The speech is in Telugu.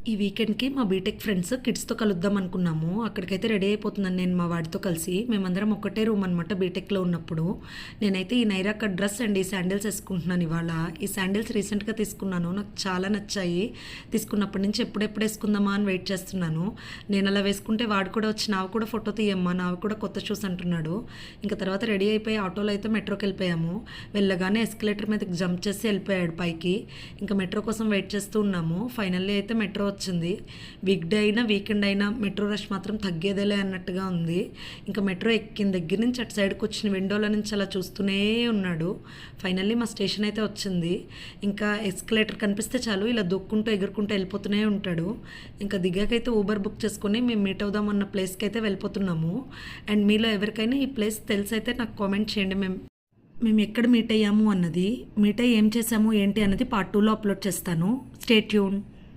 ఈ వీకెండ్‌కి మా బీటెక్ ఫ్రెండ్స్ కిడ్స్‌తో కలుద్దాం అనుకున్నాము. అక్కడికైతే రెడీ అయిపోతున్నాను నేను మా వాడితో కలిసి. మేమందరం ఒకటే రూమ్ అనమాట బీటెక్‌లో ఉన్నప్పుడు. నేనైతే ఈ నైరా కట్ డ్రెస్ అండ్ ఈ శాండిల్స్ ఏసుకుంటున్నాను ఇవాళ. ఈ శాండిల్స్ రీసెంట్‌గా తీసుకున్నాను. నాకు చాలా నచ్చాయి. తీసుకున్నప్పటి నుంచి ఎప్పుడెప్పుడు ఏసుకుందామా అని వెయిట్ చేస్తున్నాను. నేను అలా వేసుకుంటే వాడు కూడా వచ్చి నావి కూడా ఫోటో తీయమ్మా, నావి కూడా కొత్త షూస్ అంటున్నాడు. ఇంకా తర్వాత రెడీ అయిపోయి ఆటోలో అయితే మెట్రోకెళ్ళిపోయాము. వెళ్ళగానే ఎస్కలేటర్ మీదకి జంప్ చేసి వెళ్ళిపోయాడు పైకి. ఇంకా మెట్రో కోసం వెయిట్ చేస్తూ ఉన్నాము. ఫైనల్లీ అయితే మెట్రో వచ్చింది. వీక్ డే అయినా వీకెండ్ అయినా మెట్రో రష్ మాత్రం తగ్గేదేలే అన్నట్టుగా ఉంది. ఇంకా మెట్రో ఎక్కిన దగ్గర నుంచి అటు సైడ్కి వచ్చిన విండోలో నుంచి అలా చూస్తూనే ఉన్నాడు. ఫైనల్లీ మా స్టేషన్ అయితే వచ్చింది. ఇంకా ఎస్కలేటర్ కనిపిస్తే చాలు ఇలా దూక్కుంటూ ఎగురుకుంటూ వెళ్ళిపోతూనే ఉంటాడు. ఇంకా దిగాకైతే ఊబర్ బుక్ చేసుకొని మేము మీట్ అవుదాం అన్న ప్లేస్కి అయితే వెళ్ళిపోతున్నాము. అండ్ మీలో ఎవరికైనా ఈ ప్లేస్ తెలిసైతే నాకు కామెంట్ చేయండి. మేము ఎక్కడ మీట్ అయ్యాము అన్నది, మీట్ అయ్యి ఏం చేసాము ఏంటి అన్నది పార్ట్ 2లో అప్లోడ్ చేస్తాను. Stay tune.